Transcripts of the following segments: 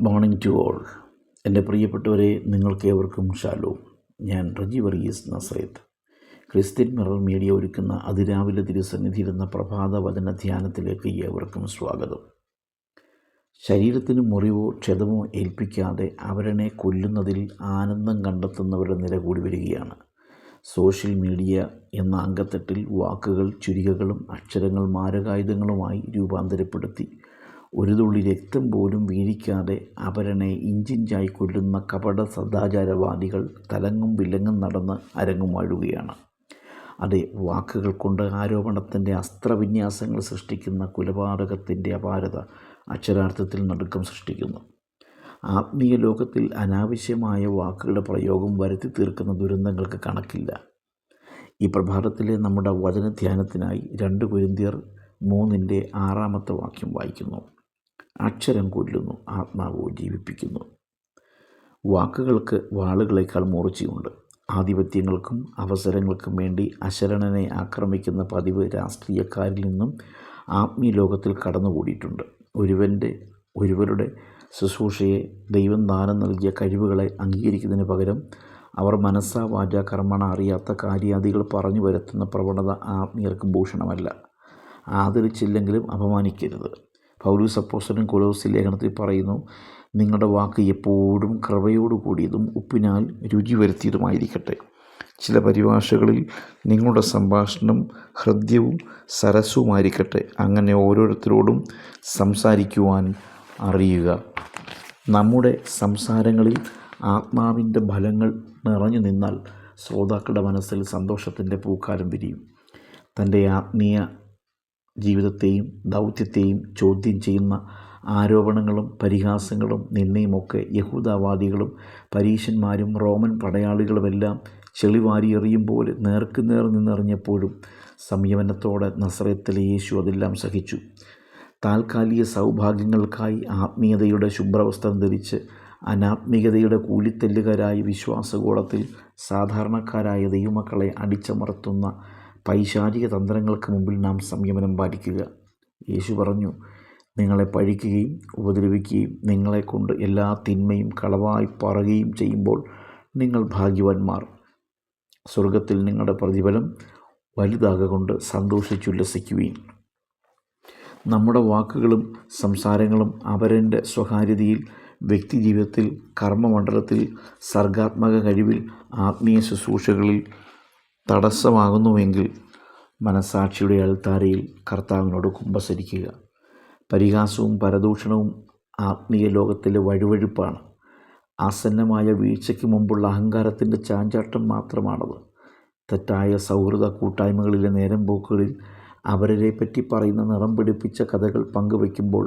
Good morning to all. എൻ്റെ പ്രിയപ്പെട്ടവരെ, നിങ്ങൾക്കേവർക്കും ഷാലോം. ഞാൻ Reji Varghese Nazareth. Christian mirror media ഒരുക്കുന്ന അതിരാവിലെ തിരുസന്നിധിയിരുന്ന പ്രഭാത വചന ധ്യാനത്തിലേക്ക് ഏവർക്കും സ്വാഗതം. ശരീരത്തിന് മുറിവോ ക്ഷതമോ ഏൽപ്പിക്കാതെ അവരനെ കൊല്ലുന്നതിൽ ആനന്ദം കണ്ടെത്തുന്നവരുടെ നിര കൂടി വരികയാണ്. സോഷ്യൽ മീഡിയ എന്ന അങ്കത്തട്ടിൽ വാക്കുകൾ ചുരികകളും അക്ഷരങ്ങൾ മാരകായുധങ്ങളുമായി രൂപാന്തരപ്പെടുത്തി ഒരു തുള്ളി രക്തം പോലും വീഴിക്കാതെ അവരനെ ഇഞ്ചിഞ്ചായി കൊല്ലുന്ന കപട സദാചാരവാദികൾ തലങ്ങും വിലങ്ങും നടന്ന് അരങ്ങും വാഴുകയാണ്. അതെ, വാക്കുകൾ കൊണ്ട് ആരോപണത്തിൻ്റെ അസ്ത്രവിന്യാസങ്ങൾ സൃഷ്ടിക്കുന്ന കൊലപാതകത്തിൻ്റെ അപാരത അക്ഷരാർത്ഥത്തിൽ നടുക്കം സൃഷ്ടിക്കുന്നു. ആത്മീയ ലോകത്തിൽ അനാവശ്യമായ വാക്കുകളുടെ പ്രയോഗം വരുത്തി തീർക്കുന്ന ദുരന്തങ്ങൾക്ക് കണക്കില്ല. ഈ പ്രഭാതത്തിലെ നമ്മുടെ വചനധ്യാനത്തിനായി 2 കൊരിന്ത്യർ 3:6 വാക്യം വായിക്കുന്നു. അക്ഷരം കൊല്ലുന്നു, ആത്മാവോ ജീവിപ്പിക്കുന്നു. വാക്കുകൾക്ക് വാളുകളേക്കാൾ മൂർച്ചയുണ്ട്. ആധിപത്യങ്ങൾക്കും അവസരങ്ങൾക്കും വേണ്ടി അശരണനെ ആക്രമിക്കുന്ന പതിവ് രാഷ്ട്രീയക്കാരിൽ നിന്നും ആത്മീയ ലോകത്തിൽ കടന്നുകൂടിയിട്ടുണ്ട്. ഒരുവരുടെ ശുശ്രൂഷയെ, ദൈവം ദാനം നൽകിയ കഴിവുകളെ അംഗീകരിക്കുന്നതിന് പകരം അവർ മനസ്സാ വാച കർമ്മണ അറിയാത്ത കാര്യാദികൾ പറഞ്ഞു വരുത്തുന്ന പ്രവണത ആത്മീയർക്ക് ഭൂഷണമല്ല. ആദരിച്ചില്ലെങ്കിലും അപമാനിക്കരുത്. പൗലോസ് അപ്പോസ്തലൻ കൊലോസ്യ ലേഖനത്തിൽ പറയുന്നു, നിങ്ങളുടെ വാക്ക് എപ്പോഴും കൃപയോടു കൂടിയതും ഉപ്പിനാൽ രുചി വരുത്തിയതുമായിരിക്കട്ടെ. ചില പരിഭാഷകളിൽ നിങ്ങളുടെ സംഭാഷണം ഹൃദ്യവും സരസവുമായിരിക്കട്ടെ. അങ്ങനെ ഓരോരുത്തരോടും സംസാരിക്കുവാൻ അറിയുക. നമ്മുടെ സംസാരങ്ങളിൽ ആത്മാവിൻ്റെ ഫലങ്ങൾ നിറഞ്ഞു നിന്നാൽ ശ്രോതാക്കളുടെ മനസ്സിൽ സന്തോഷത്തിൻ്റെ പൂക്കാലം വിരിയും. തൻ്റെ ആത്മീയ ജീവിതത്തെയും ദൗത്യത്തെയും ചോദ്യം ചെയ്യുന്ന ആരോപണങ്ങളും പരിഹാസങ്ങളും നിന്നെയുമൊക്കെ യഹൂദവാദികളും പരീശന്മാരും റോമൻ പടയാളികളുമെല്ലാം ചെളിവാരി എറിയും പോലെ നേർക്കുനേർ നിന്നെറിഞ്ഞപ്പോഴും സംയമനത്തോടെ നസറേത്തിലെ യേശു അതെല്ലാം സഹിച്ചു. താൽക്കാലിക സൗഭാഗ്യങ്ങൾക്കായി ആത്മീയതയുടെ ശുഭ്രവസ്ത്രം ധരിച്ച് അനാത്മികതയുടെ കൂലിത്തല്ലുകാരായി വിശ്വാസഗോളത്തിൽ സാധാരണക്കാരായ ദൈവമക്കളെ അടിച്ചമർത്തുന്ന പൈശാചിക തന്ത്രങ്ങൾക്ക് മുമ്പിൽ നാം സംയമനം പാലിക്കുക. യേശു പറഞ്ഞു, നിങ്ങളെ പഴിക്കുകയും ഉപദ്രവിക്കുകയും നിങ്ങളെക്കൊണ്ട് എല്ലാ തിന്മയും കളവായി പറയുകയും ചെയ്യുമ്പോൾ നിങ്ങൾ ഭാഗ്യവാന്മാർ. സ്വർഗത്തിൽ നിങ്ങളുടെ പ്രതിഫലം വലുതാകൊണ്ട് സന്തോഷിച്ചുല്ലസിക്കുവീൻ. നമ്മുടെ വാക്കുകളും സംസാരങ്ങളും അവരൻ്റെ സ്വകാര്യതയിൽ, വ്യക്തിജീവിതത്തിൽ, കർമ്മമണ്ഡലത്തിൽ, സർഗാത്മക കഴിവിൽ, ആത്മീയ ശുശ്രൂഷകളിൽ തടസ്സമാകുന്നുവെങ്കിൽ മനസാക്ഷിയുടെ അൾത്താരയിൽ കർത്താവിനോട് കുമ്പസരിക്കുക. പരിഹാസവും പരദൂഷണവും ആത്മീയ ലോകത്തിലെ വഴുവഴുപ്പാണ്. ആസന്നമായ വീഴ്ചയ്ക്ക് മുമ്പുള്ള അഹങ്കാരത്തിൻ്റെ ചാഞ്ചാട്ടം മാത്രമാണത്. തെറ്റായ സൗഹൃദ കൂട്ടായ്മകളിലെ നേരം പോക്കുകളിൽ അവരെപ്പറ്റി പറയുന്ന നിറം പിടിപ്പിച്ച കഥകൾ പങ്കുവയ്ക്കുമ്പോൾ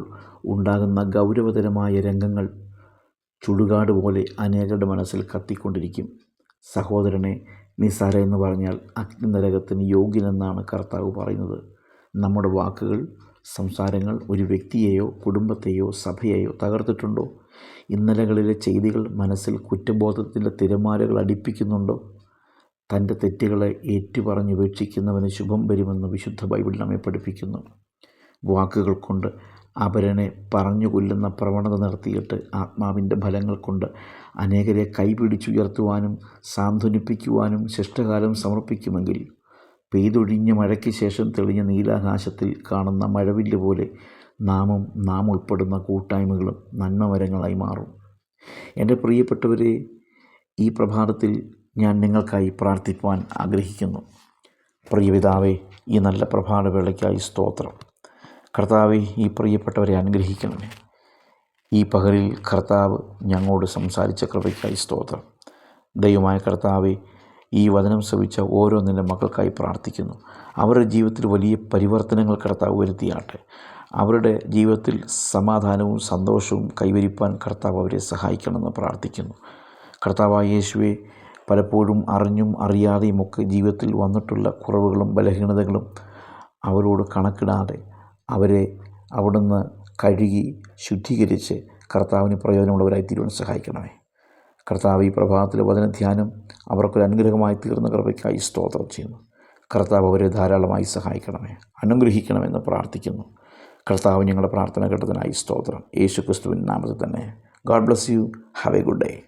ഉണ്ടാകുന്ന ഗൗരവതരമായ രംഗങ്ങൾ ചുടുകാട് പോലെ അനേകരുടെ മനസ്സിൽ കത്തിക്കൊണ്ടിരിക്കും. സഹോദരനെ നിസ്സാരമെന്ന് പറഞ്ഞാൽ അഗ്നിനരകത്തിന് യോഗ്യനെന്നാണ് കർത്താവ് പറയുന്നത്. നമ്മുടെ വാക്കുകൾ, സംസാരങ്ങൾ ഒരു വ്യക്തിയെയോ കുടുംബത്തെയോ സഭയെയോ തകർത്തിട്ടുണ്ടോ? ഇന്നലകളിലെ ചെയ്തികൾ മനസ്സിൽ കുറ്റബോധത്തിൻ്റെ തിരമാലകൾ അടിപ്പിക്കുന്നുണ്ടോ? തൻ്റെ തെറ്റുകളെ ഏറ്റുപറഞ്ഞുപേക്ഷിക്കുന്നവന് ശുഭം വരുമെന്ന് വിശുദ്ധ ബൈബിൾ നമ്മെ പഠിപ്പിക്കുന്നു. വാക്കുകൾ കൊണ്ട് അവരനെ പറഞ്ഞു കൊല്ലുന്ന പ്രവണത നിർത്തിയിട്ട് ആത്മാവിൻ്റെ ഫലങ്ങൾ കൊണ്ട് അനേകരെ കൈപിടിച്ചുയർത്തുവാനും സാന്ത്വനിപ്പിക്കുവാനും ശിഷ്ടകാലം സമർപ്പിക്കുമെങ്കിൽ പെയ്തൊഴിഞ്ഞ മഴയ്ക്ക് ശേഷം തെളിഞ്ഞ നീലാകാശത്തിൽ കാണുന്ന മഴവില്ല് പോലെ നാം ഉൾപ്പെടുന്ന കൂട്ടായ്മകളും നന്മമരങ്ങളായി മാറും. എൻ്റെ പ്രിയപ്പെട്ടവരെ, ഈ പ്രഭാതത്തിൽ ഞാൻ നിങ്ങൾക്കായി പ്രാർത്ഥിക്കുവാൻ ആഗ്രഹിക്കുന്നു. പ്രിയപിതാവേ, ഈ നല്ല പ്രഭാതവേളയ്ക്കായി സ്തോത്രം. കർത്താവേ, ഈ പ്രിയപ്പെട്ടവരെ അനുഗ്രഹിക്കണമേ. ഈ പകലിൽ കർത്താവ് ഞങ്ങളോട് സംസാരിച്ച കൃപയ്ക്കായി സ്തോത്രം. ദൈവമായ കർത്താവേ, ഈ വചനം ശ്രവിച്ച ഓരോ നിൻ്റെ മക്കൾക്കായി പ്രാർത്ഥിക്കുന്നു. അവരുടെ ജീവിതത്തിൽ വലിയ പരിവർത്തനങ്ങൾ കർത്താവ് വരുത്തിയാട്ടെ. അവരുടെ ജീവിതത്തിൽ സമാധാനവും സന്തോഷവും കൈവരിപ്പാൻ കർത്താവ് അവരെ സഹായിക്കണമെന്ന് പ്രാർത്ഥിക്കുന്നു. കർത്താവായ യേശുവേ, പലപ്പോഴും അറിഞ്ഞും അറിയാതെയുമൊക്കെ ജീവിതത്തിൽ വന്നിട്ടുള്ള കുറവുകളും ബലഹീനതകളും അവരോട് കണക്കിടാതെ അവരെ അവിടുന്ന് കഴുകി ശുദ്ധീകരിച്ച് കർത്താവിന് പ്രയോജനമുള്ളവരായി തീരുവാൻ സഹായിക്കണമേ. കർത്താവ്, ഈ പ്രഭാതത്തിലെ വചനധ്യാനം അവർക്കൊരു അനുഗ്രഹമായി തീർന്ന കൃപയ്ക്കായി സ്തോത്രം ചെയ്യുന്നു. കർത്താവ് അവരെ ധാരാളമായി സഹായിക്കണമേ, അനുഗ്രഹിക്കണമെന്ന് പ്രാർത്ഥിക്കുന്നു. കർത്താവ്, ഞങ്ങളുടെ പ്രാർത്ഥന കേട്ടതിനായി സ്തോത്രം. യേശു ക്രിസ്തുവിൻ നാമത്തിൽ തന്നെ. God bless you. Have A good day.